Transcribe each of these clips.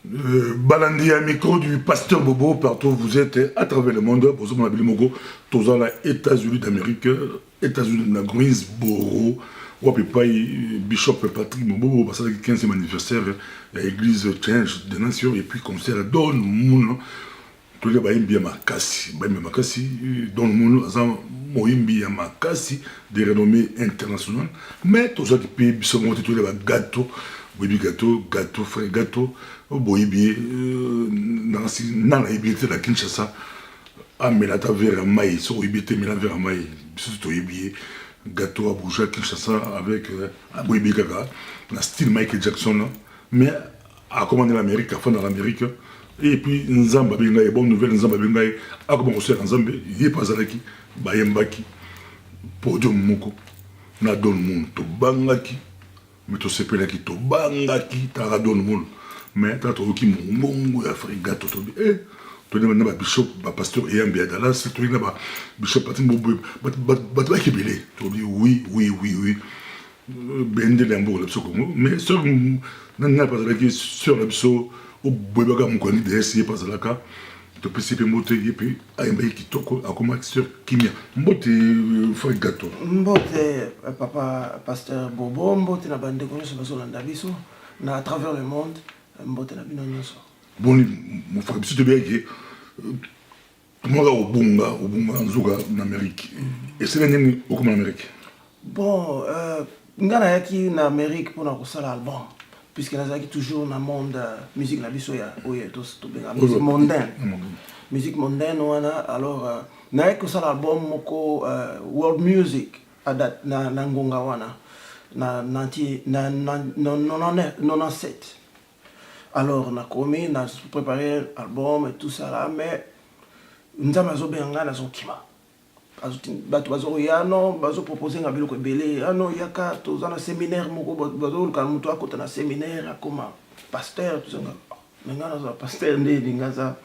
Balandi à micro du pasteur Bobo, partout où vous êtes, à travers le monde, pour ceux qui ont tous les États-Unis d'Amérique, États-Unis de la Greensboro, ou Bishop Patrick Bobo, parce que 15e anniversaire, l'église Change des Nations, et puis concert Don Moon, tous les Baïmbi Makassi, Don Moon, Moïmbi Makassi, des renommées internationales, mais tous ceux qui payent, tous les gâteaux. Oui, gâteau, frère, gâteau. Boyibi, dans la hébité de la Kinshasa, à Melata vers Maï, sur hébité, Melata vers Maï, surtout hébité, gâteau à Bouja, Kinshasa, avec Boyibi Gaga, dans style Michael Jackson, mais à commander l'Amérique, à fond dans l'Amérique, et puis Nzamba Bengaï, bonne nouvelle, Nzamba Bengaï, à comment on sait Nzamba, il est pas avec qui, Bayembaki, Podium Moko, Nadon Moun, Tobangaki. Mais tu sais pas qui to banga qui t'a donné monde mais t'as trouvé qui mongo ya friga to tu demandes ba bishop ba pasteur et ambia Dallas tu demandes ba bishop patin bobo ba qui belé tu dis oui bende lambo le psoko mais sur n'a pas avec sur le pso au bobaga mon koni de essayer pas la ka tu peux s'y monter et puis ambia qui toko a comment sur kimia mbote friga to mbote papa pasteur Bobo mbote na bande kono so bazolanda biso na à travers le monde mbote na bino nyonso bon mon frère biso te bien que moi au bunga nzuga en Amérique et c'est nani au comme en Amérique bon ngana yaki na Amérique pour na kosala album puisque nazaki toujours na monde musique na biso ya oye to benga musique mondaine musique mondaine wana alors na kosala album moko world music adat na ngonga wana na 97 alors na komi na préparé album et tout ça là mais nzama zo benga na zo kima bato bazo yano bazo proposer nga biloko ebele ano yaka tozana séminaire moko bazo luka mutu akota na séminaire akoma pasteur tout ça menga na zo pasteur ndé ngaza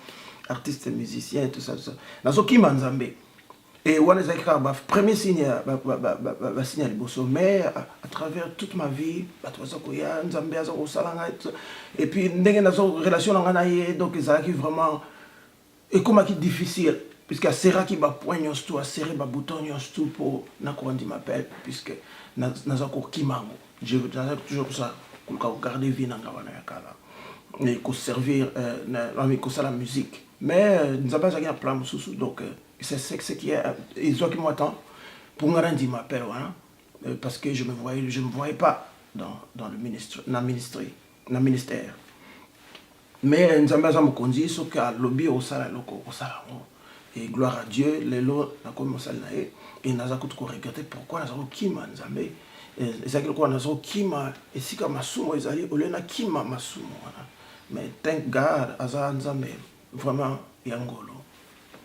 artiste musicien tout ça na zo kima nzambe et wana ezaki kaka premier signe signe liboso mais à travers toute ma vie bato baza koya nzambe aza kosala nga et puis ndenge nazo relation na nga na ye donc ezalaki vraiment ekomaki difficile puisque aseraki bapoint nyonso tu asere babouton nyonso tu mpo nakoandi m'appelle puisque naza kokimango naza toujours kosa koluka kogarde vie na nga wana ya kala et koservir kosala musique mais nzambe azalaki na plan mosusu donc c'est ce qui est ezwaki moi temps pour nga nandi m'appelle wana parce que je me voyais pas dans le ministère mais nzambe aza mokonzi soki alobi osala eloko osala ngo et gloire à Dieu lelo na komi mosali na ye et naza kutu koregrete pourquoi naza kokima nzambe ezalaki lokola naza kokima esika masumu ezali olie na kima masumu wana mais thank God aza nzambe vraiment ya ngolo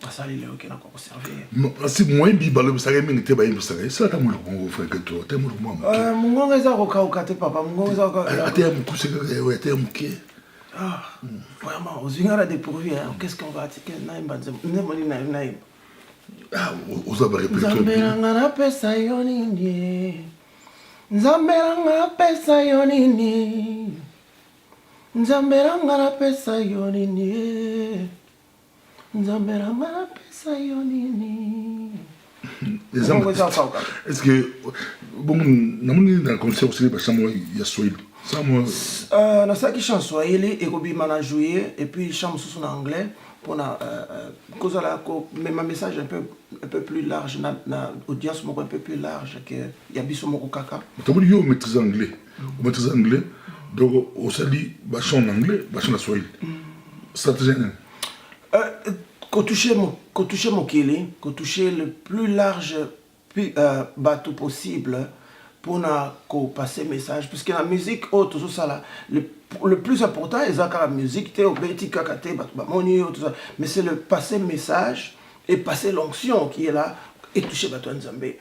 asali lelo ke nako koservir asi moyembi balobisaka mingi te bayembisaka esala ta moloko mongo frère to te moloko mwa mongongo eza kokauka te papa mongongo eza ate ya mokuse kaka ate ya moke ah vraiment aux ingara dépourvu qu'est-ce qu'on va attaquer naimba ndemoni naimba ah oza ba répéter nzambe ngana pesa yo nini nzambe ngana pesa yo nini nzambe ngana pesa yo nini nzambe ngana pesa yo nini est-ce que bon namoni dans le concert aussi ba chamo ya Swahili nasalaki chant swahili ekobima na juillet et puis chant mosusu en anglais pour kozala ma message un peu plus large na audience moko un peu plus large que ya biso moko kaka tamoni yo maîtrise anglais donc osali ba chant en anglais ba chant en swahili stratégie toucher mokili toucher le plus large bateau possible pour passer message puisque la musique tout ça le plus important c'est la musique tout ça mais c'est le passer message et passer l'onction qui est là et toucher bato nzambe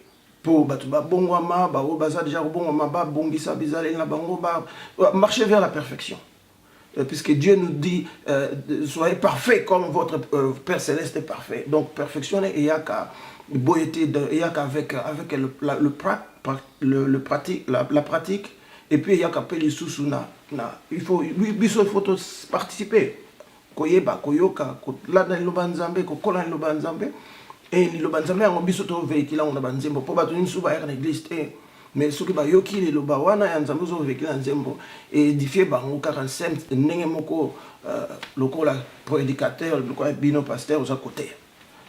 pour bato ba bongwama ba baza déjà bongwama ba bongisa bizale na bango ba marcher vers la perfection puisque Dieu nous dit soyez parfaits comme votre Père céleste est parfait donc perfectionner et yaka beauté avec la pratique et puis il y a kapeli susu il faut participer koyeba koyoka kolanda liloba nzambe kokola liloba nzambe et liloba nzambe yango biso to véhicule on a banzembo po bato nyonso bayaka na église te mais soki bayoki liloba wana ya nzambe ozo véhicule nzembo et édifier bango kaka ndenge moko lokola prédicateur lokola bino pasteur oza côté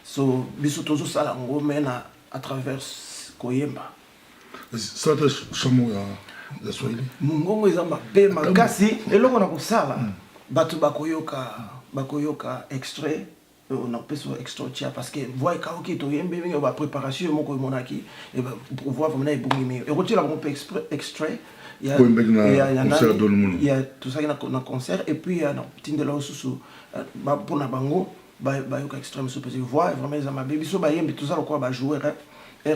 so biso tozosala yango mais à travers koyemba ça te chamo ya Swahili mongongo eza mabe makasi eloko na kosala bato bakoyoka extrait on appelle ça extrait parce que voix kaoki to yembe mingi ba préparation moko monaki et pour voir vraiment ebongi mais et retirer la extrait il y a tout ça na concert et puis non tindela osusu ba pona bango ba yoka extrême so parce que voix vraiment za mabe biso ba yembe tout ça quoi ba jouer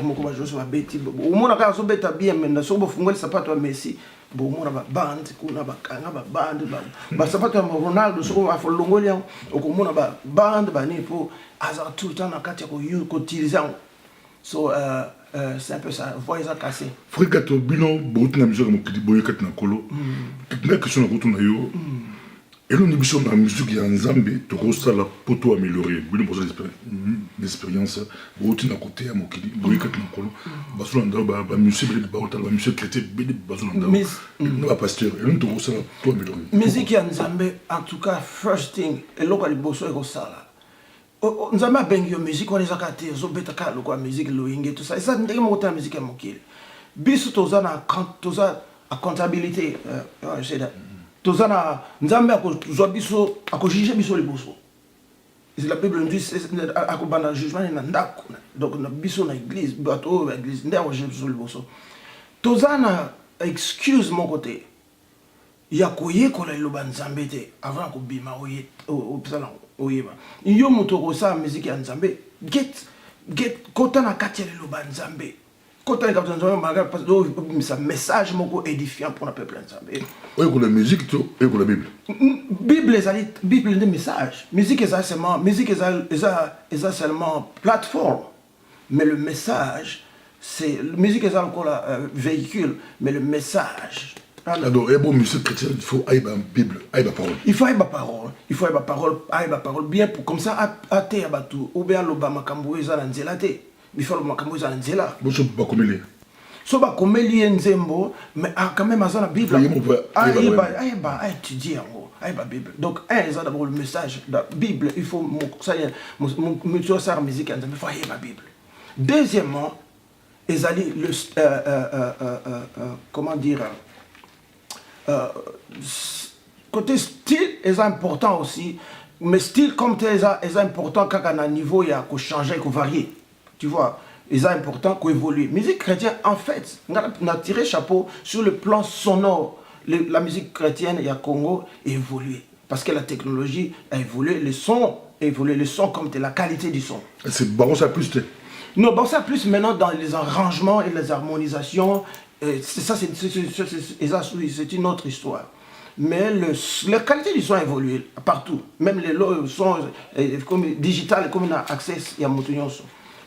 moko ba jouer so ba beti au mona ka so beta bien mais na so bo fungoli sapato ya Messi bon mona ba band kuna ba kanga ba band ba sapato ya Ronaldo so ba folongoli okomona ba band ba ni pour hasard tout le temps na kati ko utiliser so c'est un peu ça voix ça cassé frikato bino bout na musique mo kidi boye kat na kolo na question na kutu na yo elo ni biso na musique ya nzambe to kosala poto améliorer bino bozo l'expérience bout na côté ya mo kidi boye kat na kolo baso na ba musique ba otala ba musique chrétien bidi baso na ba pasteur elo to kosala to améliorer musique ya nzambe en tout cas first thing eloko liboso ekosala nzambe abengi yo musique wana ezaka te ozobeta kaka loko ya musique loyinge tout ça eza ndenge moko te ya musique ya mokili biso toza à comptabilité toza na nzambe akozwa biso akojuge biso liboso la Bible nous dit akobanda jugement na ndako donc na biso na église bato oyo ya église nde akojuge biso liboso toza na excuse moko te ya koyekola liloba nzambe te avant kobima opesana oyeba yo moto okosala musique ya nzambe get kota na kati ya liloba nzambe kota na kati ya nzambe malgré parce que obimisa message moko édifiant pour le peuple nzambe oyekola musique to oyekola bible bible nde message musique eza seulement plateforme mais le message c'est musique eza lokola véhicule mais le message alors, et bon, musique chrétienne, il faut aïe Bible, aïe parole. Il faut aïe parole, bien pour comme ça, athée à batou, ou bien l'obama kamboeza n'anzela te, il faut l'obama kamboeza n'anzela. Bon, je ne peux pas commélier. So ba commélier nzembo, mais quand même à la Bible. Aïe étudier en gros, aïe Bible. Donc, ça d'abord le message de la Bible, il faut ça y est, ça musique il faut aïe la Bible. Deuxièmement, ils allaient le comment dire. Côté style est important aussi mais style comme tel est important quand on a un niveau il y a qu'on changer qu'on varier tu vois est important qu'on évolue musique chrétienne en fait on a tiré chapeau sur le plan sonore la musique chrétienne il y a Congo évolué parce que la technologie a évolué le son comme tel la qualité du son c'est bon ça plus non bon ça plus maintenant dans les arrangements et les harmonisations ça c'est une autre histoire mais la qualité du son a évolué partout même les sons comme digital comme on a accès il y a montagnon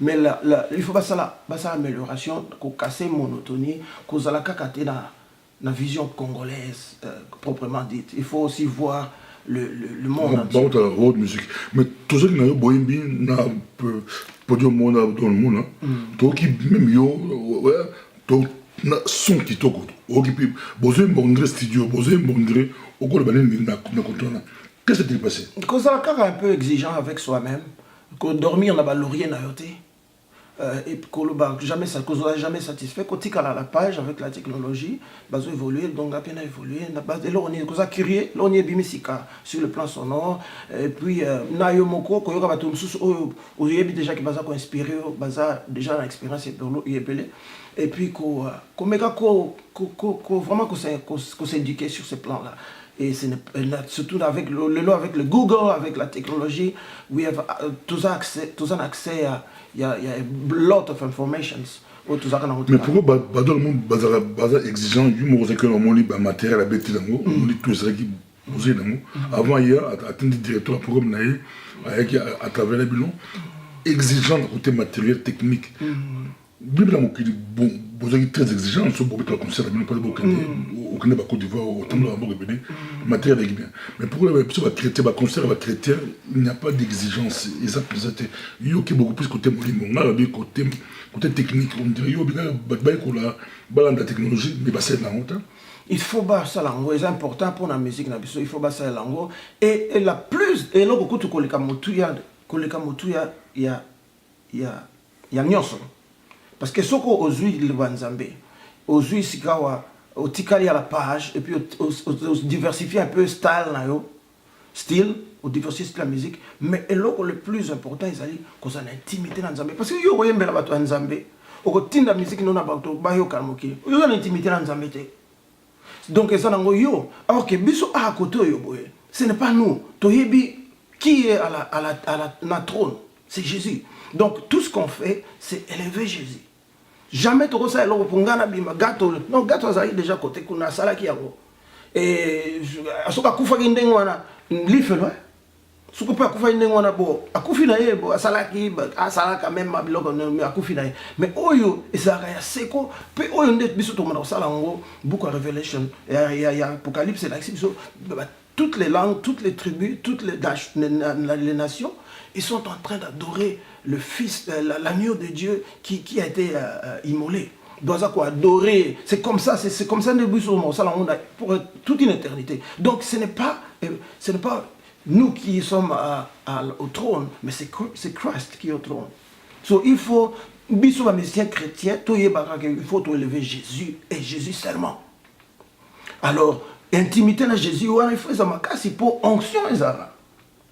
mais il faut pas ça amélioration pour casser monotonie cause la kakate la vision congolaise proprement dite il faut aussi voir le monde entier. Bon, musique mais tout ça qui n'a boyimbi na podium monde dans le monde toi qui même yo ouais na son kitoko okipi besoin de studio besoin de okolo baleni na kontona qu'est-ce qui s'est passé cause la cara un peu exigeant avec soi-même qu'on dormir na ba laurier na yoté et koloba jamais ça cause jamais satisfait côté à la page avec la technologie bazo évoluer donc à peine évoluer na base de on est cause curieux on est bimisika sur le plan sonore et puis na yo moko ko yoka bato mususu o yebi déjà qui baza ko inspirer baza déjà l'expérience et pour yepele et puis vraiment qu'on s'éduquer sur ce plan là et surtout avec le Google avec la technologie we have tous un accès à il y a a lot of informations mais pourquoi dans le monde bazar exigeant humour c'est que on lit matériel à bêtise on lit tout ça qui posé avant hier atteindre directeur programme avec à travers les bilans exigeant côté matériel technique Bible a bon, vous êtes très exigeant sur beaucoup de concerts, mais pas beaucoup au Canada, Côte d'Ivoire, au Tambour, au Répété, matériel avec bien. Mais pour les chrétiens, les concerts chrétiens, il n'y a pas d'exigence. Ils ont présenté. Il y a beaucoup plus côté côté technique. On dirait qu'il y a la technologie, mais c'est la honte. Il faut pas ça langue, c'est important pour la musique, il faut pas ça langue. Et la plus, et là, beaucoup de il y a nyonso. Parce que ce qu'on ozui le banzambe, ozui sikawa, au tikali à la page, et puis on diversifie un peu le style, on diversifie la musique, mais le plus important, c'est qu'on a une intimité dans Nzambe. Parce que yo voyez mbela bato Nzambe, au tinda musique non abato bayo kalmoki, yo une intimité dans Nzambe te. Donc ça nango yo, alors que biso a côté yo boye, ce n'est pas nous, toyebi qui est à la trône, c'est Jésus. Donc tout ce qu'on fait, c'est élever Jésus. Jamais tu ça alors pour ngana bima gâteau non gâteau ça déjà côté kuna sala ki yango et asoka kufa kindengo wana lifelo suko pa kufa kindengo wana bo akufi na ye bo asala ki asala quand même mabiloko mais akufi na ye mais oyo ezaka ya seko pe oyo ndet biso to mona sala ngo book of Revelation ya Apocalypse et la biso toutes les langues, toutes les tribus, toutes les nations, ils sont en train d'adorer le Fils, l'agneau de Dieu qui a été immolé. Doit quoi adorer. C'est comme ça pour toute une éternité. Donc ce n'est pas nous qui sommes au trône, mais c'est Christ qui est au trône. So, il faut, biso musicien chrétien, il faut élever Jésus et Jésus seulement. Alors, intimité na Jésus, il faut que pour onction.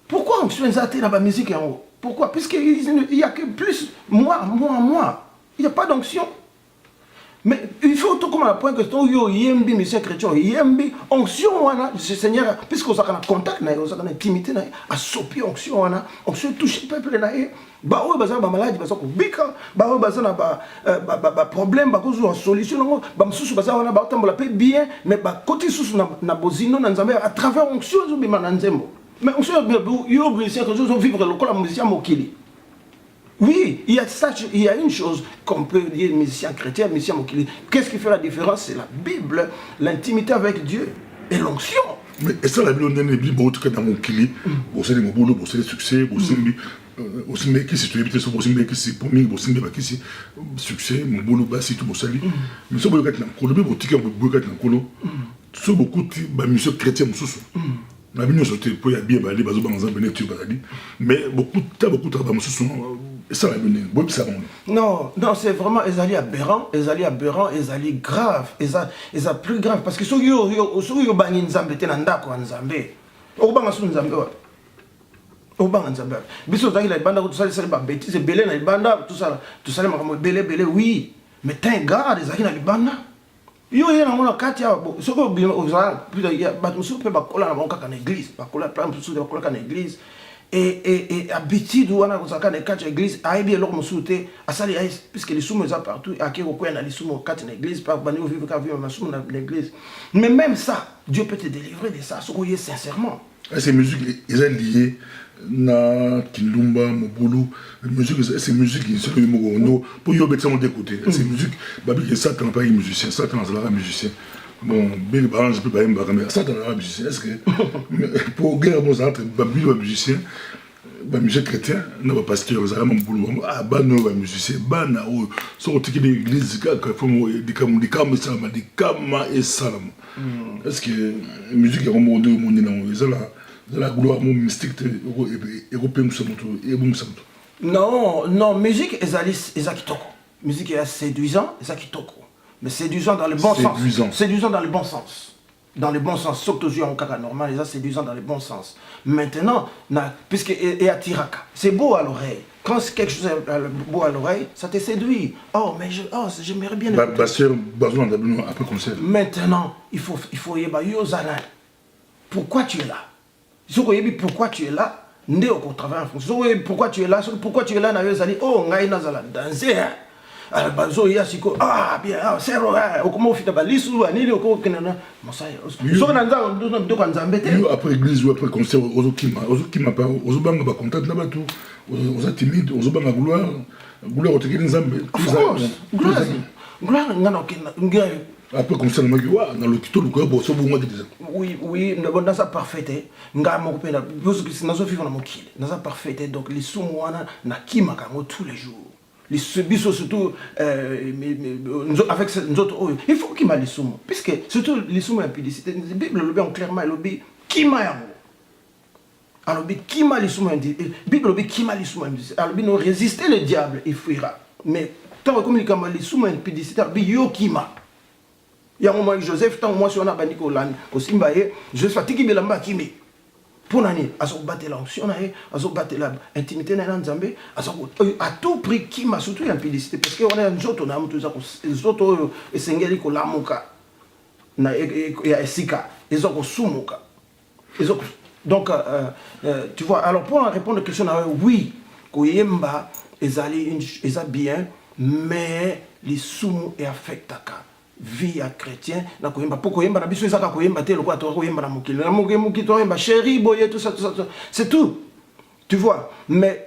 Pourquoi onction est dans la musique? Pourquoi? Puisqu'il n'y a que plus moi. Il n'y a pas d'onction. Mais il faut tout comme un point que yo yembi monsieur chrétien yembi onction wana Seigneur puisque on a contact na on a intimité na a sopi onction wana on se touche peuple na e ba o baza ba maladie baza ko bika ba o baza na ba problème ba ko zo solution ngo ba msusu baza wana ba tambola pe bien mais ba côté susu na bozino na nzambe à travers onction zo bima na nzembo mais onction yo monsieur que zo vivre le kola musicien mokili. Oui, il y a une chose qu'on peut dire musicien chrétien, musicien mokili. Qu'est-ce qui fait la différence? C'est la Bible, l'intimité avec Dieu et l'onction. Mais est-ce que la Bible, on a une Bible dans mon kili, au sein de mon boulot, au sein de succès, au sein de qui c'est tout, au sein de qui c'est pour moi, au sein de qui c'est succès, mon boulot, c'est tout, au sein de mais ce que vous avez dans le colo, vous avez dans le colo, ce beaucoup de musique chrétienne, la Bible nous pour y bien aller bazo banza benetu bazali mais beaucoup de travail sont ça la Bible bon ça non c'est vraiment ezali aberrant ezali grave eza plus grave parce que so yo bangi nzambe te na ndako nzambe okubanga su nzambe wa okubanga nzambe biso zaki la banda ko tusali ba bêtise belé na banda tout ça makambo belé oui mais thank God ezaki na libanda. Yo yena mona kati ya soko ozala plus ya bato musu pe bakola na banka kana église bakola plan musu de bakola kana église et habitude wana kozaka na kati ya église aibi eloko musu te asali puisque les soumons sont partout akiko ko na les soumons kati na église pas bani vivre ka vivre na soumons na l'église mais même ça Dieu peut te délivrer de ça soko yé sincèrement. Ces musiques elles liées na Kindumba Mobulu musique c'est musique qui sont no pour yo betsa mon d'écouter c'est musique babi que ça tant pas musicien ça tant la musicien bon big balance peut pas mais ça tant la musicien est-ce que pour guerre nos entre babi musicien ba musique chrétien na ba pasteur za Mobulu ba no ba musicien ba na o so tiki de l'église ka faut dikam et salam est-ce que musique est remontée au monde non ça là la gloire mystique européenne non musique ezakitoko musique est séduisant ezakitoko mais séduisant dans le bon sens séduisant dans le bon sens surtout en cas normal c'est séduisant dans le bon sens maintenant puisque et attiraka c'est beau à l'oreille quand quelque chose est beau à l'oreille ça te séduit j'aimerais bien après concert maintenant il faut yozana pourquoi tu es là. Pourquoi tu es là? Pourquoi tu es là? Pourquoi tu es là? Oh, ngai nazala danser. Bazo ya siko bien c'est vrai. Comment fait balisu anili oko kenana. Mosaya. So nanza ndo kwa nzambe te. Après église ou après concert ozokima pas ozobanga ba contact na bato. Oza timide ozobanga gloire. gloire au Tekini Nzambe. Gloire, après, comme ça, dans le kito, le corps, bon, c'est bon, moi, oui, dans sa parfaite, nga mo pena, parce que nazo vivre na mokile, dans sa parfaite, donc les soumouana na kimaka tous les jours. Les biso surtout avec nous autres, il faut qu'il m'a les soumou, puisque surtout les soumou impudicité, la Bible le bien clairement, le bi kima yango. Alors bi kima les soumou impudicité, Bible le bi kima les soumou impudicité. Alors bi non résister le diable, il fuira. Mais tant comme il les soumou impudicité, bi yo kima. Il y a un moment Joseph, tant moi si on a banni Kolan, Kosimba et Joseph fatigué belamba kimi. Pour l'année, à son battre l'onction, à son battre l'intimité dans Nzambe, à tout prix qui m'a surtout impudicité parce qu'on a un autre on a tout ça, les autres sengeli ko lamuka na ya esika, les autres sumuka. Donc tu vois, alors pour répondre à la question, oui, koyemba ezali bien, mais les sumu et affectaka. Vie à chrétien na koyemba poko yemba na biso ezaka koyemba te lokwa to koyemba na mokili na mokili to yemba chéri boye tout ça c'est tout, tu vois. Mais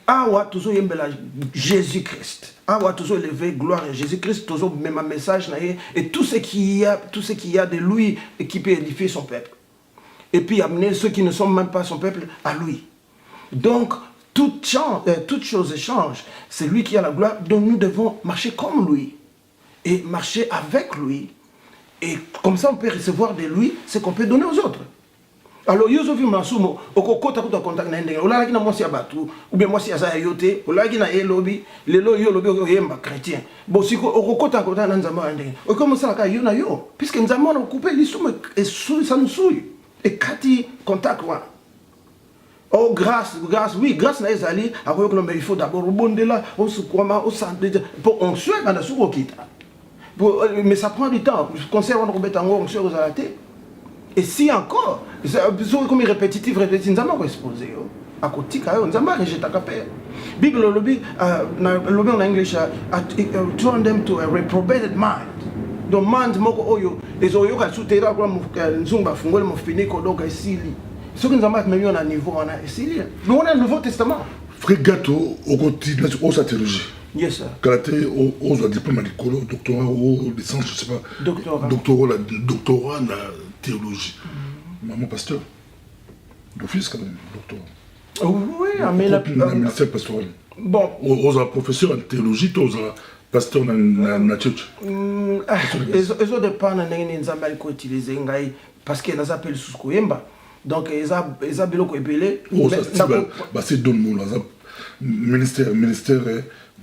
awa toujours yemba la Jésus-Christ, awa toujours élever gloire à Jésus-Christ, toujours même un message na et tout ce qu'il y a de lui et qui peut édifier son peuple et puis amener ceux qui ne sont même pas son peuple à lui. Donc toute chose change, c'est lui qui a la gloire, donc nous devons marcher comme lui et marcher avec lui. Et comme ça, on peut recevoir de lui ce qu'on peut donner aux autres. Alors, Yosofi Masumo, Okokota Kuta Contact Nending, Ola Gina Mosia Batu, ou bien Mosia Zayote, Ola Gina Elobi, les Lobi Yemba chrétien. Bon, si Okokota Contact Nanzama Nending, ou comme ça, Yona Yo, puisque nous avons coupé les soumets et ça nous souille. Et Kati Contact quoi. Oh, grâce, oui, grâce à Ezali, il faut d'abord rebondir là, on se croit, on s'en dit, on suit, on a souvent quitté. Mais ça prend du temps. Le concert, on remet en haut, on se relaté. Et si encore, comme répétitif, nous avons exposé. À côté, nous avons rejeté à paix. Bible, le en anglais, turn them to a reprobated mind. Donc, mind, moko les oyo, soutera, nzumba, fungole, mofiniko, donc, esili. Ce que nous avons mis à niveau, on a esili. Nous, on a le Nouveau Testament. Frère Gato, au quotidien, au sa théologie. Yes, sir. Karaté, aux diplôme à l'école, doctorat, aux licence, je sais pas. Doctorat en théologie. Maman pasteur. D'office quand même, doctorat. Oui, mais la ministère pastoral. Bon. Aux professeurs en théologie, aux pasteurs dans la church. Ils ont des pannes en Zambali qu'on utilise parce qu'ils appellent sous Koyemba. Donc, ils ont biloko épelé. C'est don mot là. Ministère.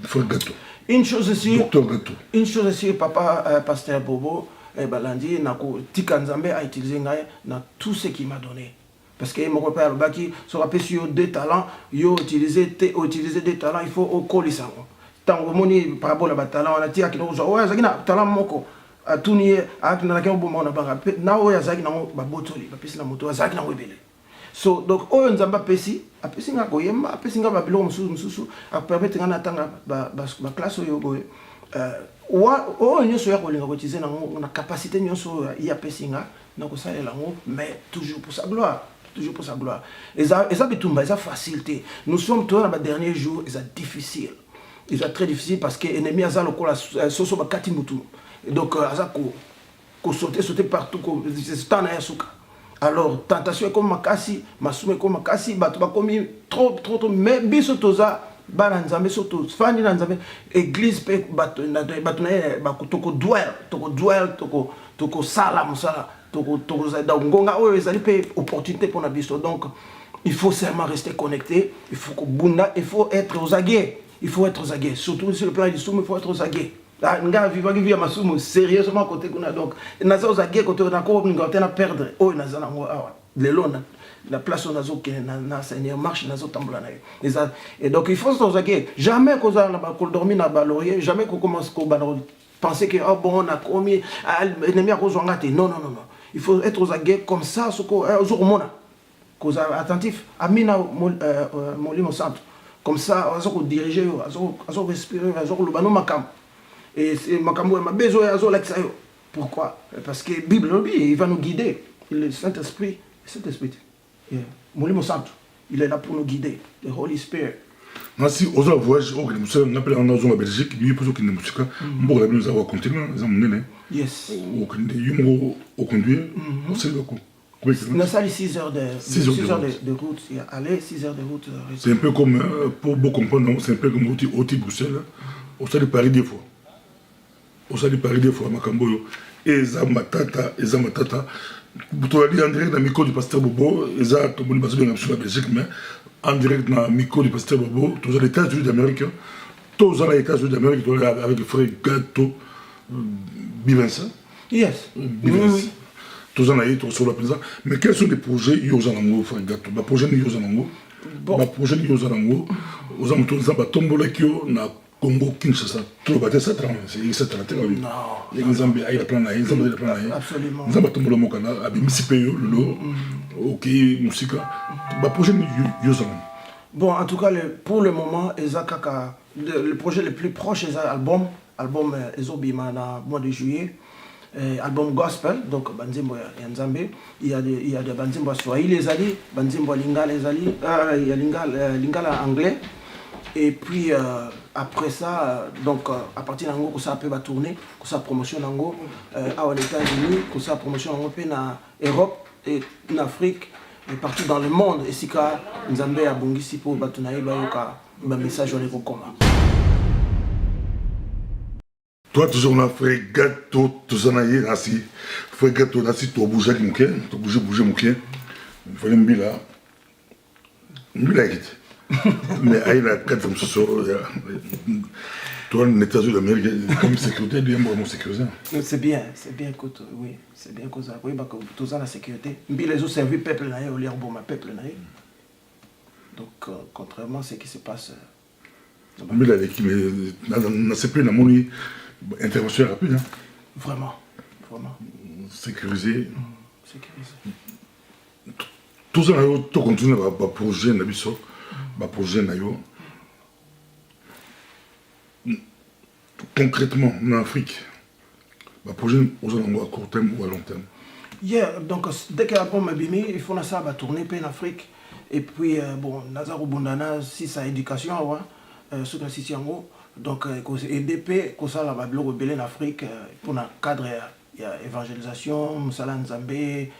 Frère Gato. Une chose aussi, Docteur Gato. Une chose aussi, papa pasteur Bobo, Balandi, Tika Nzambe a utilisé dans tout ce qu'il m'a donné. Parce que mon père Baki, se rappelle sur deux talents, il a utilisé des talents, il faut au colis. Tant que moni parabole à talent, on a tiré qui nous a ouais, ça talent moko. A tout nier, à qui n'a qu'un bon moment à na oya zaki na babotoli, babisi na moto, zaki na webele. So donc oyo nzamba pesi apesi nga koyemba apesi nga babilo mususu a permettre nga natanga ba classe oyo boye oyo nyonso ya kolinga kotize na capacité nyonso ya pesi nga na kosalela ngo mais toujours pour sa gloire eza bitumba eza facilité. Nous sommes tous dans les derniers jours, ils sont difficiles, très difficiles parce que ennemi aza lokola soso bakati mutu donc aza ko sauter partout ko stana ya suka. Alors, tentation est comme Makasi, Masume comme Makasi, Batouba comme trop, mais biso toza, Balanzame, soto, Fani Lanzame, église, toko duel, toko sala, toko zaïdaungonga, ils ont opportunité pour la biso. Donc, il faut seulement rester connecté, il faut être aux aguets, surtout sur le plan du soum, il faut être aux aguets. Nga viva vivia masumu sérieusement côté kuna donc naza ozagie côté na ko ngotena perdre o naza na awa lelo na la place on nazo ke na Seigneur marche nazo tambola na et donc il faut ozagie jamais qu'on a ba ko dormir na ba laurier, jamais qu'on commence ko penser que oh bon on a commis ennemi a kozonga te non il faut être ozagie comme ça ce ko jour mona ko attentif amina molimo centre comme ça on va diriger on va respirer on va le bano makam. Et c'est ma besoin de l'ex. Pourquoi? Parce que la Bible, il va nous guider. Le Saint-Esprit, Molimo Santo, il est là pour nous guider. Le Holy Spirit. Nasi oza voyage au Guinée, on appelle en zone Belgique, lui pour qui ne musique, on peut nous avoir continué, ils ont mené. Yes. Au conduire, on sait le coup. On a ça les 6 heures de route. Aller 6 heures de route. C'est un peu comme, pour beaucoup comprendre, c'est un peu comme au Bruxelles, au stade de Paris des fois. Au stade de Paris des fois, Makamboyo. Et Zamatata, tu as dit en direct dans le micro du pasteur Bobo, et ça, tu as dit dans la Belgique, mais en direct dans le micro du pasteur Bobo, tu as les États-Unis d'Amérique, tous les États-Unis d'Amérique, avec le frère Gato Bivensa. Yes. Bivensa. Tous les États sur la présence. Mais quels sont les projets Yosanango, frère Gato? Les projets Yosanango. Les projets Yosanango, aux amateurs de Tombola Kyo, na Congo Kinshasa. Tout le bâtiment, c'est 30 ans. Non. Les Nzambé, il y a plein de Nzambé, absolument. Nzambé Tombola Mokana, Abimisipeyo, Lolo, OK, musique. Les projets Yosanango. Bon, en tout cas, pour le moment, le projet le plus proche est l'album Ezobima dans le mois de juillet. Album gospel, donc Banzimbo et Nzambé. Il y a des Banzimbo Swahili, les alliés, Banzimbo Lingala, les alliés, il y a Lingala anglais. Et puis après ça, donc à partir d'Ango, ça peut tourner, ça promotion Ango, aux États-Unis, ça promotion Ango, en Europe et en Afrique. Et partout dans le monde, et si Nzambé a bongisi pour batunaï ba message on est comment. Toi toujours on a fait gâteau tout ça naïe ainsi, fait gâteau ainsi tu bouger mon cœur, tu bouger mon cœur. Il fallait me là. Mais il a quatre comme ça. Toi, les États-Unis d'Amérique, comme sécurité, il y a vraiment sécurisé. C'est bien, écoute, oui, c'est bien que ça, oui, parce que tout ça la sécurité. Mais les autres servis peuple naïe, au lieu de ma peuple naïe. Donc, contrairement à ce qui se passe. Mais là, l'équipe, c'est plus une intervention rapide. Vraiment. Sécurisé. Tout ça, tu continues à projet, projet. Concrètement, en Afrique, le projet aux à court terme ou à long terme. Donc dès qu'il y a un bon mabimi, il faut ça tourner en Afrique. Et puis, bon, Nazaro Bondana, si sa éducation, ce que c'est en donc, EDP, comme ça, la Babylone rebelle en Afrique, pour un cadre, il y a évangélisation, Moussala Nzambé,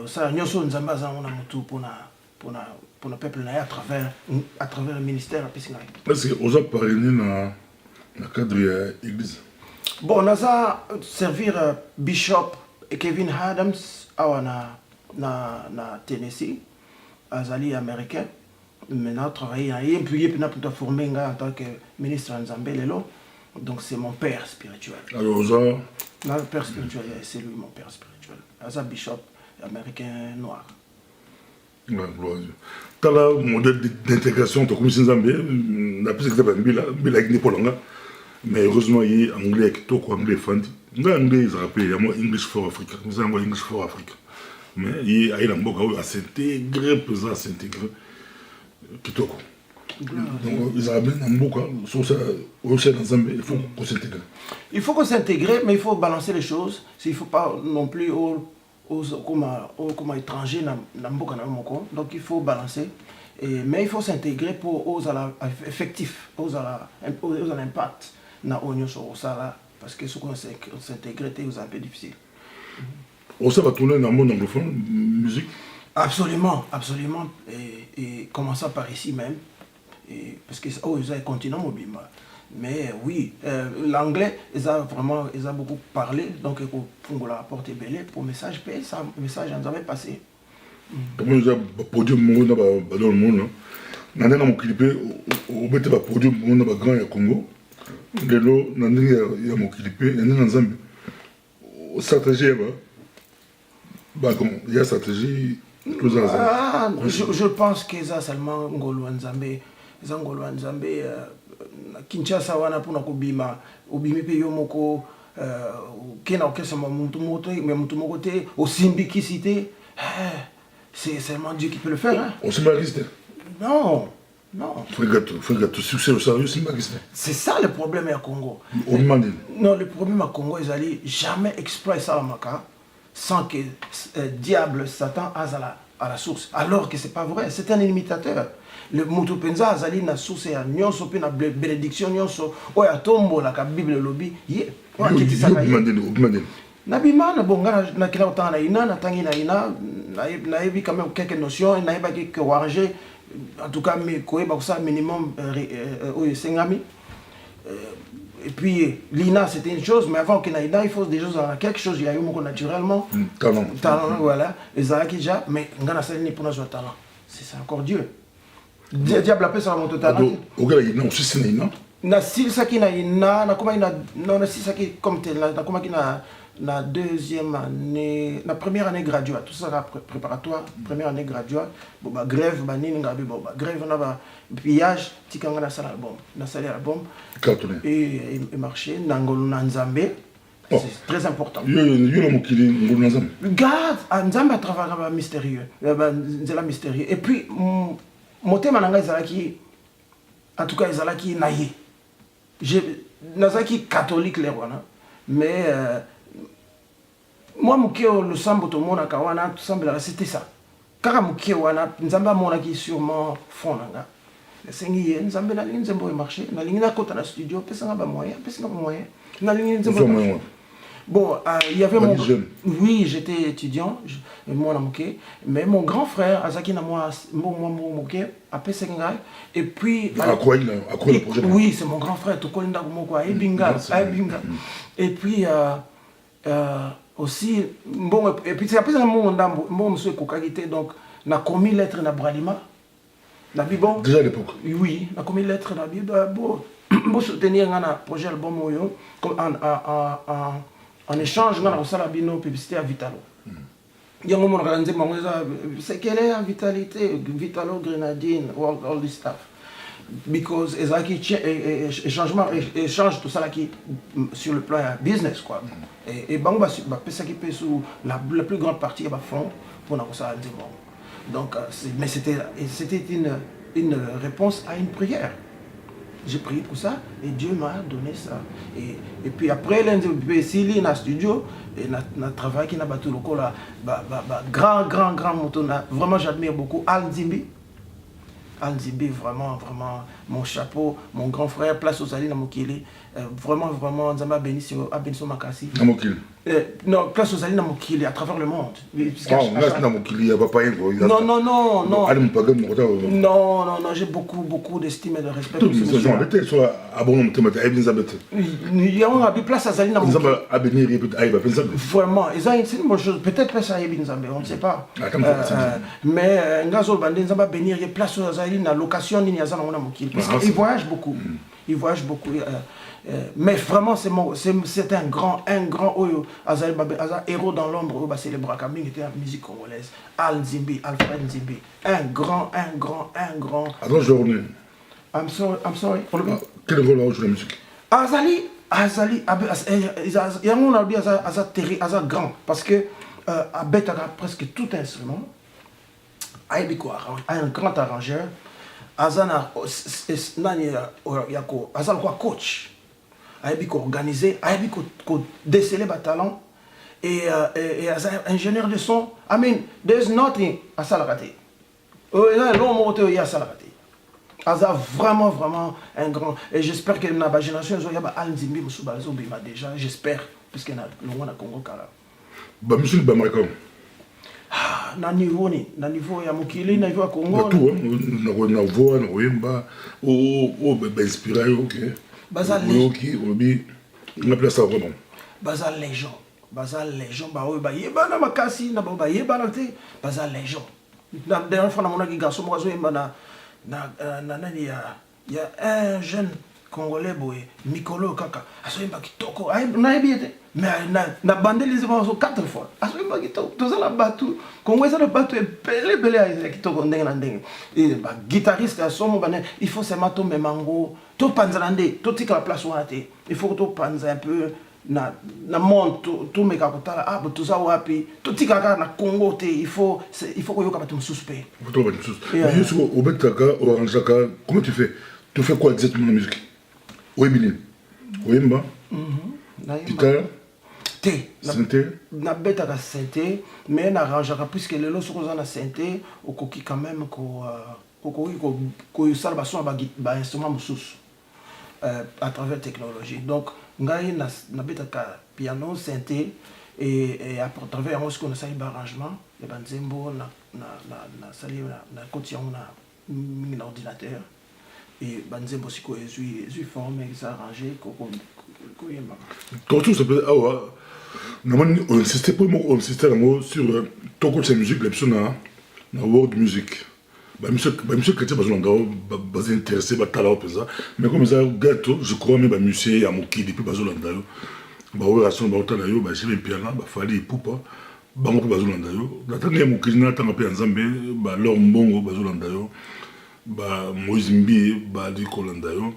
ça, nous sommes Nzambé, pour le peuple à travers le ministère. Est-ce que vous avez parrainé dans le cadre de l'église? Bon, on a servir Bishop Kevin Adams na Tennessee, azali américain. Maintenant, travailler et puis il formé en tant que ministre Nzambé Lelo. Donc c'est mon père spirituel. Alors, mon père spirituel, c'est lui mon père spirituel. Aza Bishop américain noir. Ouais, gloire à Dieu. Dans le modèle d'intégration, tu as commencé Nzambé, on a plus que ça, mais heureusement, il y a anglais qui est anglais fan. Anglais, ils rappellent, il y a moi English for Africa. Nous avons English for Africa. Mais il y a un beaucoup à s'intégrer, pesant à s'intégrer. Donc, ils ramènent un beaucoup au sein d'Ensemble, il faut qu'on s'intègre. Il faut qu'on s'intègre, mais il faut balancer les choses. Il ne faut pas non plus comme étranger donc il faut balancer. Mais il faut s'intégrer pour aux effectifs, aux impact dans l'Union sur ça, parce que ce qu'on s'intégrer, c'est un peu difficile. On va tourner dans le monde anglophone, musique? Absolument. Et commençant par ici même. Parce que ils ont un continent mobile. Mais oui, l'anglais, ils ont beaucoup parlé. Donc, pour la porte belé, pour message, ça message nous avait passé. Comment ils ont produit dans le monde? Nous avons produit dans le Grand Congo. Nous avons produit dans le Zambie. Stratégie, il y a stratégie. Je pense que ça seulement Ngolo Nzambé. Kinshasa wana pona kobima obimi pe yo moko kena okesa mutu moko te osimbikisité. C'est seulement Dieu qui peut le faire, hein. On s'imagiste. Non. Frère, succès au sérieux, c'est ça le problème à Congo. Non, le problème à Congo, ils allaient jamais exploiter ça à Maka. sans que diable, Satan, azala à la source. Alors que c'est pas vrai, c'est un imitateur. Le mutu penza azali na source ya nyonso pe na bénédiction nyonso oyo atombola ka Bible lobi ye. Nabima na bonga na kila autant na ina na tangi na ina na yebi quand même quelques notions na yeba que warger en tout cas mais koyeba ça minimum oyo sengami. Et puis, l'INA, c'était une chose, mais avant qu'il y ait il faut des choses, quelque chose, il y a eu naturellement. Talent. Talent, voilà. Et Zaki déjà, mais on a pour notre talent. C'est encore Dieu. Diable appelle ça mon talent. Ok, non, c'est ça, non. Na si ça qui na ina, na comment ina, non, na si ça qui comme tel, na comment qui na la deuxième année, la première année graduate, tout ça là préparatoire, première année graduate, bon bah grève, bah nini ngabi, bon bah grève, on a bah pillage, tikanga na salle album, na salle album, et marché, nangolo nanzambe, c'est très important. Garde, nzambe à travers mystérieux, c'est la mystérieux. Et puis mon thème en anglais qui, en tout cas ils qui naïe, nazaki catholique les rois, mais moi mukeo le sambo to mona kawana tout semble c'était ça kaka mukeo wana nzamba mona qui sûrement fond nanga sengi nzambe na lingi nzambo marché na lingi na kota na studio pesa nga ba moyen na lingi nzambo bon il y avait mon oui j'étais étudiant moi na muke mais mon grand frère azaki na moi muke apesa nga et puis à quoi le projet oui c'est mon grand frère to kolinda moko ebinga et puis aussi bon et puis c'est après un moment ndambo bon monsieur kokagité donc na commis lettre na bralima na bibon déjà à l'époque oui na commis lettre na bibo bon soutenir un projet album oyo en échange na osala bino publicité à Vitalo yango mon organiser mon c'est quelle est la vitalité Vitalo Grenadine all this stuff because ezaki échange tout ça là qui sur le plan business quoi et bango ba pesa qui peut sous la plus grande partie ba fond pour na ça donc mais c'était une réponse à une prière. J'ai prié pour ça et Dieu m'a donné ça et puis après l'indépendance na studio et na travail qui na battu le là grand moto vraiment j'admire beaucoup Al Zimbi vraiment mon chapeau mon grand frère place aux alliés na mokili vraiment Nzamba Benicio Makasi non place aux alliés na mokili à travers le monde non j'ai beaucoup d'estime et de respect pour ce monsieur place aux alliés na mokili vraiment c'est une bonne chose peut-être pas ça Nzambe on ne sait pas mais ngazo bande Nzamba bénir place aux alliés na location ni yazana na mokili parce qu'il voyage beaucoup mais vraiment c'est un grand oyo Azali héros dans l'ombre c'est le Brakabing était la musique congolaise Alfred Nzimbi un grand attends je reviens I'm sorry quel rôle a joué la musique Azali yango na bi aza grand parce que abetaka presque tout instrument ayebi ko un grand arrangeur azana nani yako azala quoi coach ayebi ko organiser ayebi ko déceler ba talent et ingénieur de son I mean there's nothing à salakate l'homme moto ya salakate aza vraiment un grand et j'espère que na ba génération zo ya ba Alzimbi musuba zo bima déjà j'espère puisque na longo na Congo kala ba monsieur ba mariko na niveau ya mokili na niveau ya Congo na voix na wemba inspiré OK na place vraiment baza légion ba oyo ba yeba na makasi na ba yeba na te baza légion na dernière fois na mona ki garçon mo zo yeba na nani ya un jeune congolais boy Mikolo kaka asoyeba kitoko na ebiete mais na bandeli ze ba 4 fois asoyeba kitoko to za la batu Congo za la batu belé ya kitoko ndenge na ndenge et ba guitariste à son moment il faut seulement tomber mango to panzalande to tika la place wate il faut to panza un peu na monde to meka kotala to za wapi to tika ka na Congo te il faut ko yoka batu suspect mais jusqu'au au betaka au orangeaka comment tu fais quoi exactement la musique Webini Wemba guitare te Synthé. nabetaka synthé mais narangeaka puisque lelo soki oza na synthé okoki quand même okoki kosala bason ya bainstrument mosusu à travers technologie. Donc ngai nabetaka piano synthé et à travers yango soki nasali baarrangement ya banzembo nasali nakoti yango mingi na ordinateur et banzembo sikoyo ezwi forme eza arrangé koyembaka. Quand ça peut avoir, on insistait pas, on insistait sur ton coach de musique, l'option na world music. Monsieur Chrétien basé intéressé par talent ça, mais comme ça gâteau, je crois même musée à Moki depuis Bazolanda yo. Ba relation ba otala yo, ba chéri piano, ba fali poupa, ba mo Bazolanda yo. Natanga Moki na tanga pe nzambe, ba leur mbongo Bazolanda yo. Ba Moizimbi, ba di Kolanda yo.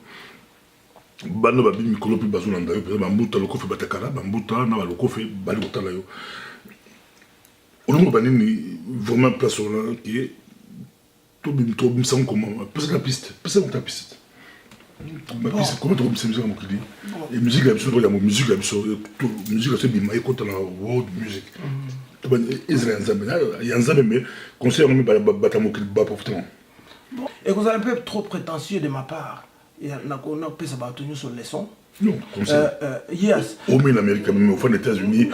Bano babi mikolo pe Bazolanda yo, ba mbuta loko fe batakala, ba mbuta na ba loko fe ba li otala yo. On a banini vraiment place là qui est tout me semble comment passer la piste comment tu musique à mon crédit et musique la musique la musique la bima écoute la world music tu vas Israël Nzambe mais conseil on me bata mon crédit bas profitons. Et vous avez un peu trop prétentieux de ma part. Il y a un peu ça va tenir sur le son. Non, comme ça. Yes. Au moins l'Amérique, même au fond des États-Unis,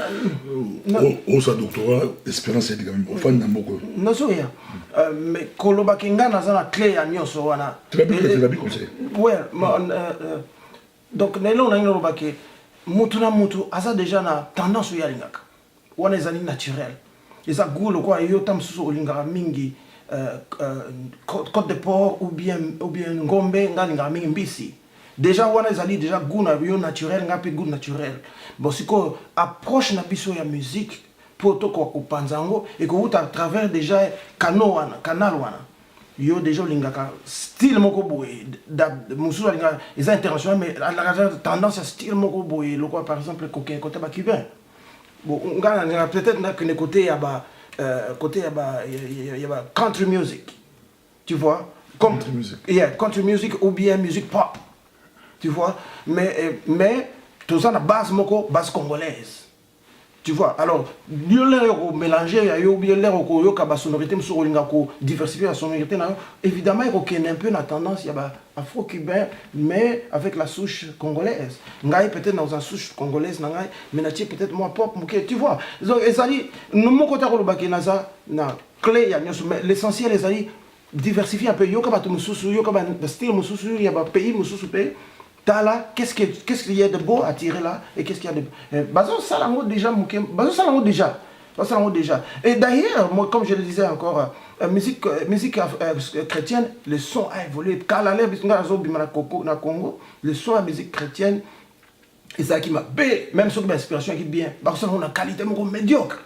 au sa doctorat, espérance est quand même au fond d'un beaucoup. Non, c'est rien. Mais Koloba Kinga n'a pas la clé à Nyon Sowana. Tu l'as bien conseillé. Ouais, donc, Nelon n'a pas que Moutuna Moutou, a déjà na tendance au Yalingak. Ou les années naturelles. Et ça goûte quoi, il y a tam sous Lingara Mingi, Côte de Port ou bien Ngombe, Ngalinga Mingi Mbisi. Déjà on a déjà goût naturel ngapi goût naturel bon si ko approche na biso ya musique pour to ko panzango et ko à travers déjà canal wana yo déjà lingaka style moko boye musu linga les international mais la tendance à style moko boye le quoi par exemple côté ba cubain bon ngana peut-être na que côté ya ba country music tu vois comme country music ou bien musique pop. Tu vois, mais tout ça, la base congolaise. Tu vois, alors, il y a mélanger, il y a la sonorité, diversifier la sonorité. Évidemment, il y a un peu la tendance, il y a afro-cubain, mais avec la souche congolaise. Peut-être dans la souche congolaise, mais peut-être moins pop, tu vois. Donc, l'essentiel, c'est diversifier un peu. Il y a un style, il y a un pays, Tala, qu'est-ce qu'il y a de beau à tirer là et qu'est-ce qu'il y a de... Bazon Salamo déjà. Et d'ailleurs, moi, comme je le disais encore, musique chrétienne, le son a évolué. Na Congo, le son à musique chrétienne, et ça qui m'a bé, même sur l'inspiration qui est bien. Parce qu'on a une qualité médiocre.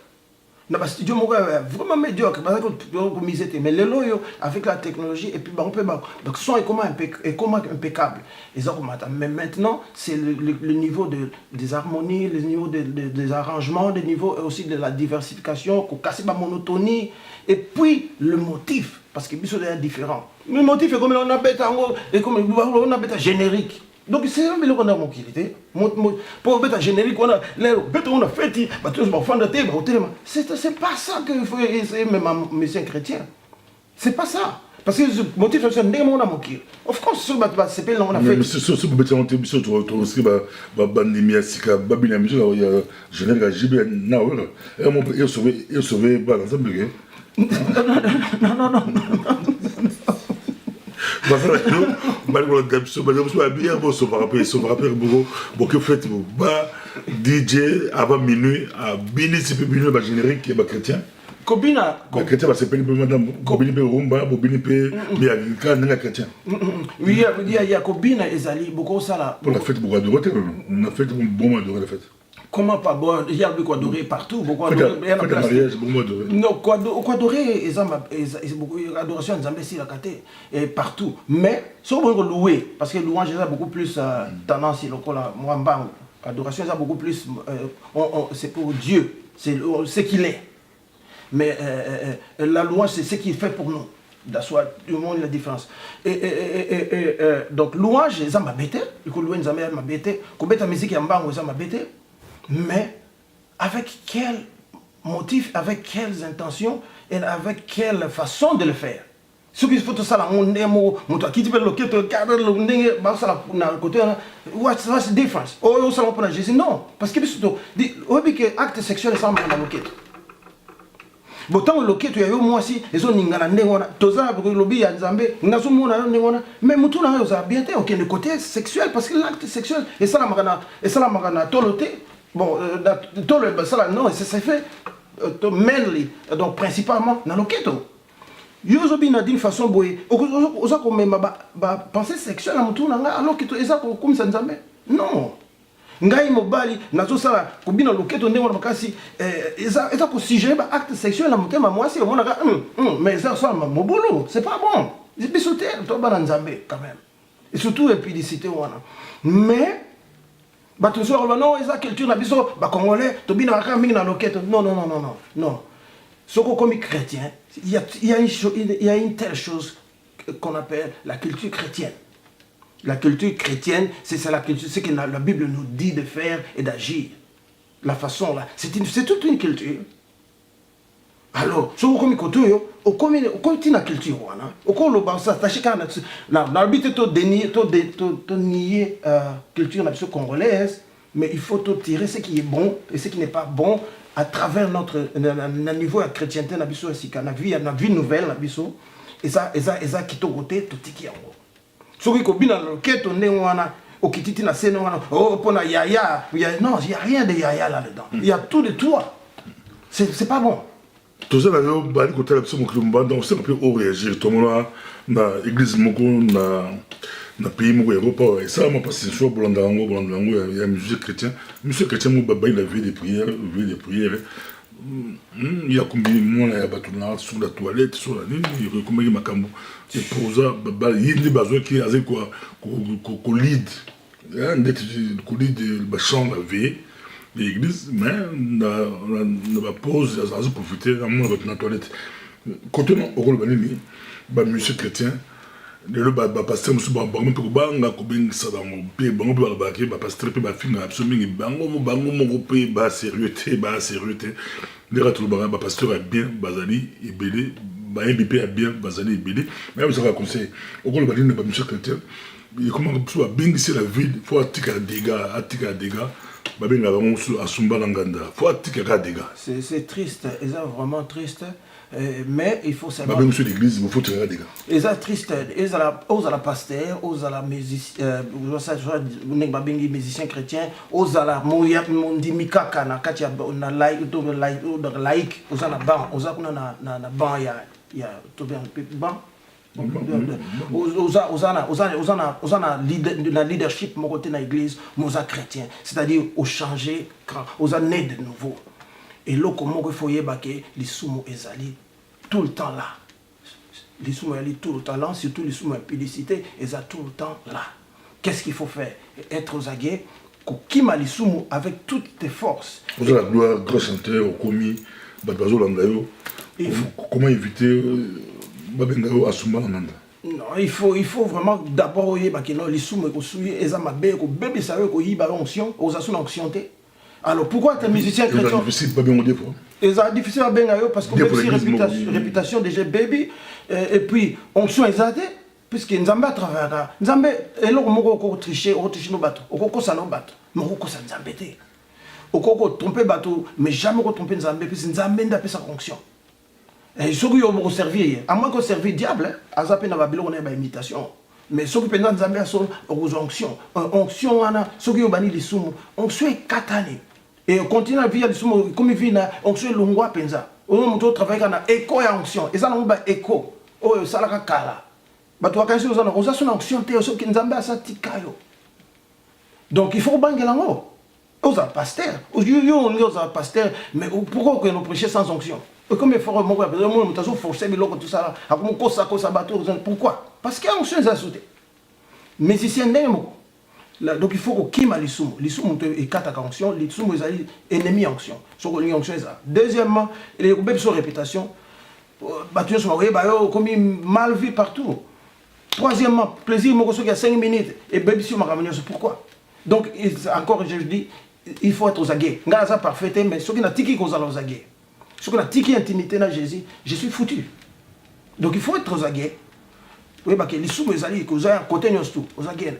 Na ba studio vraiment médiocre parce que misé mais le loyo avec la technologie et puis on peut donc son est comment impeccable et ça mais maintenant c'est le niveau des harmonies le niveau des arrangements le niveau aussi de la diversification qu'on casse la monotonie et puis le motif parce que biso est différent le motif est comme on appelle et comme on appelle générique. Donc c'est un peu qu'on a mon qualité. Pour mettre un générique, on a fait, c'est pas ça que faut essayer même monsieur chrétien. C'est pas ça. Parce que le motif c'est un démon à mon cœur. Of course, c'est pas là on a fait. Mais c'est ce que on te biso tu aussi bandimia sika babina biso il y a général JB na wala. Et mon il sauver ba dans un bugué. Non. DJ avant minuit à Bini c'est minuit ba générique qui est chrétien. Kobina chrétien va s'appeler madame Kobini pe rumba Bobini pe mais chrétien. Oui, il y a Kobina ezali beaucoup ça là. Pour la fête beaucoup adorer on a fait bon mois de la fête. Comment pas bon, il y a beaucoup adoré partout, beaucoup adoré. Non, quoi adoré, beaucoup adoration Nzambe si la kate et partout. Mais sur bon louer parce que louange a beaucoup plus tendance lokola mwamba. Adoration a beaucoup plus c'est pour Dieu, c'est ce qu'il est. Mais la louange c'est ce qu'il fait pour nous. D'asseoir tout le monde la différence donc louange ça m'a bêté, il faut louer Nzambe m'a bêté, ko bêta musique ya mbango ça m'a bêté. Mais avec quel motif, avec quelles intentions et avec quelle façon de le faire. Ce qu'il faut tout ça, qui te what's the difference? Oh, ça va pour Jésus. Non, parce que acte sexuel est sans loquette. Botango loketo ya yo mwasi ezo ningana ndengona toza ko lobi ya nzambe ngaso mona ndengona mais mutu na yo za bien te OK le côté sexuel parce que l'acte sexuel et ça la magana toloté bon tolo ça non c'est fait mainly donc principalement na loketo yo zo bina d'une façon boye oza ko mema ba pensée sexuelle na mutu na nga alors que eza ko comme ça nzambe non ngai mobali nazosala kobina loketo ndenge makasi eza ko sujet ba acte sexuel na motema mwasi omona ka mais ça ça mobolo c'est pas bon bisoté to bana nzambe quand même et surtout impudicité wana mais ba to so non eza culture na biso ba congolais to bina ka mingi na loketo non soko comme chrétien il y a une telle chose qu'on appelle la culture chrétienne. La culture chrétienne, c'est la culture, c'est que la Bible nous dit de faire et d'agir. La façon là, c'est toute une culture. Alors, si vous avez une culture, nier culture congolaise, mais il faut tirer ce qui est bon et ce qui n'est pas bon à travers notre niveau de chrétienté, la vie nouvelle, et ça qui est côté, tout qui est en haut. Soki kobina loketo ndenge wana okititi na scène wana pona yaya non il y a rien de yaya là-dedans il y a tout de toi c'est pas bon tout ça là yo bali côté la personne qui mbanda on sait un peu réagir tout monde na église moko na pays moko Europe et ça moi parce que sur bolandango il y a musique chrétien mo baba il a vu des prières il y a combien de monde là batuna sur la toilette sur la ligne il recommande makambo c'est pour ça il y a besoin qui a quoi ko lead d'être ko lead le champ la vie l'église mais na ba pause à profiter à mon la toilette côté non au rôle banini ba musique chrétien le pasteur musu bango pe ko banga ko bengisa bango pe bango pe ba ke ba pasteur pe ba finga absolument bango mo pe ba sérieux les retours ba pasteur a bien bazali ebele ba mbp a bien bazali ebele mais ça va conseil au ko le bali ba musu chrétien il comment so ba bengisa la ville faut atika dégâts ba benga bango musu asumba na nganda faut atika dégâts c'est triste et ça vraiment triste. Mais il faut savoir. Monsieur l'église, il faut tirer des gars. Ils sont tristes. Ils sont la pasteur, ils sont la musicien, musicien chrétien, ils sont la mondimika kana katia na laïc, ils sont la ban, ils sont na ban il y a tout bien ban. Ils ont la leadership mon côté na l'église, mon chrétien, c'est-à-dire au changer, aux né de nouveau. Et là, comment il faut y aller, les soumous ezali tout le temps là. Les soumous ezali tout le temps là, surtout les soumous impudicité, ils sont tout le temps là. Qu'est-ce qu'il faut faire? Être aux aguets, kima les soumous avec toutes tes forces. Vous avez la gloire, grand chanteur, au commis, Badbazo Langayo. Comment éviter Babengayo à Soumba Lananda? Non, il faut vraiment d'abord les soumous, ils ont ma belle, bébé savait qu'il y a une onction, aux assuns onctiontés. Alors pourquoi tes musiciens chrétiens ils ont difficile à bien parce qu'on a aussi réputation déjà baby et puis on soin exadé puisque Nzambe à travers là Nzambe et là on tricher nos bateaux on ça nos bateaux mais on ça Nzambe té on tromper bateau mais jamais on tromper Nzambe puisque Nzambe n'a pas sa fonction et ceux qui ont servir à moins qu'on servir diable à zaper na Babylone on a imitation. Mais ceux qui pendant Nzambe sont aux onctions wana ceux qui ont banni les soumous onction est katane et on continue à vivre les soumous comme il vit na onction longwa penza on monte travailler na écho ya onction et ça non ba écho oh ça la kala bato wakansi aux son onction te ceux qui Nzambe a sa tikayo donc il faut banguer lango aux pasteur aux pasteur mais pourquoi que nous prêcher sans onction? Comme il faut forcer tout ça pourquoi? Parce qu'il y a une chose à sauter. Mais si c'est un donc il faut qu'il y ait les soumous et quatre onction, les soumous ennemis onction. Deuxièmement, il y a une réputation. Comme mal vu partout. Troisièmement, plaisir, il y a 5 minutes et bébé sur ma pourquoi? Donc encore je dis, il faut être aux aguets. Nga ça parfait, mais ceux qui n'a tiki qu'on aux aguets. Ceux qui n'a tiki intimité dans Jésus, je suis foutu. Donc il faut être aux aguets. Oui, parce que les sous mes alliés, que vous avez à côté de nous, aux aguets.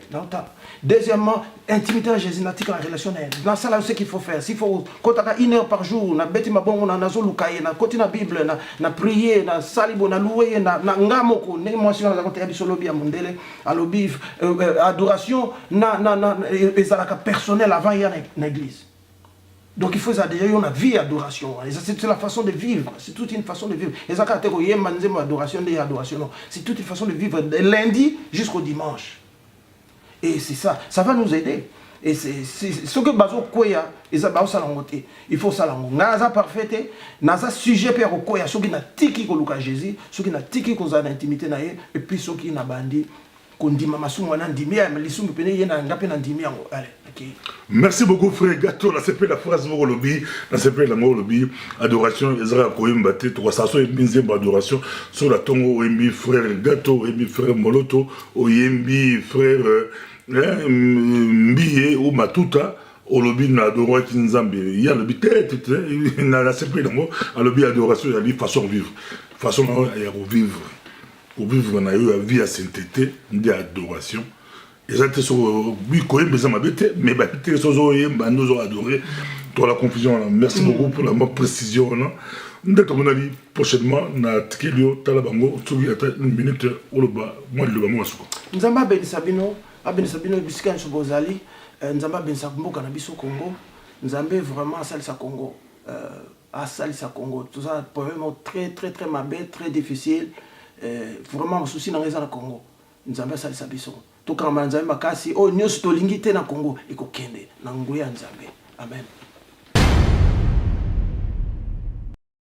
Deuxièmement, intimité dans Jésus, n'a tiki la relation. Dans ça, là, ce qu'il faut faire. S'il faut, quand on a 1 heure par jour, on a bêti ma bon, on a nazo lukaye, on a côté la Bible, on a prié, on a salibo, on a loué, on a ngamoko, on a émotion, on a côté abisolobi à mondele, à l'obi, adoration, ezalaka personnel avant hier dans l'église. Donc il faut adhérer à la vie adoration. C'est la façon de vivre. C'est toute une façon de vivre. C'est toute une façon de vivre de lundi jusqu'au dimanche. Et c'est ça. Ça va nous aider. Et c'est ce que bazo koya ezaba salangote. Il faut salango. Naza parfait, naza sujet per koya ce qui na tiki ko luka Jésus, ce qui na tiki ko za intimité na ye et puis ce qui na bandi kondima masumu na ndimia mais lisumbu pene yena ngape na ndimia ngo. Allez. Merci beaucoup frère Gato, là c'est la phrase pour le lobby, là c'est la mot lobby, adoration, Ezra Koymbate, 300 et adoration sur la tongo Oyembi frère Gato, Oyembi frère Moloto, Oyembi frère Mbiye ou Matuta, au lobby na adoration Kinzambe, il y a le lobby tête, na la CP le mot, à lobby adoration, il y a une façon de vivre, façon de vivre, pour vivre na la vie à sainteté, d'adoration. Exactement, sur mais nous adoré. Toi la confusion, merci beaucoup pour la précision. Prochainement, na tikilio talabango, une minute au bas, moi le bas moi. Nzamba Ben Sabino, Ben Sabino bisika Sobozali, Nzamba Ben Sabino cannabis au Congo, Nzambé vraiment à sa Congo, à sa Congo. Tout ça problème très très très mabé, très difficile, vraiment un souci dans les Congo. Nzamba sa biso. Tout comme Nzambe makasi, oh nyos to lingi te na Congo, eko kende na nguya Nzambe. Amen.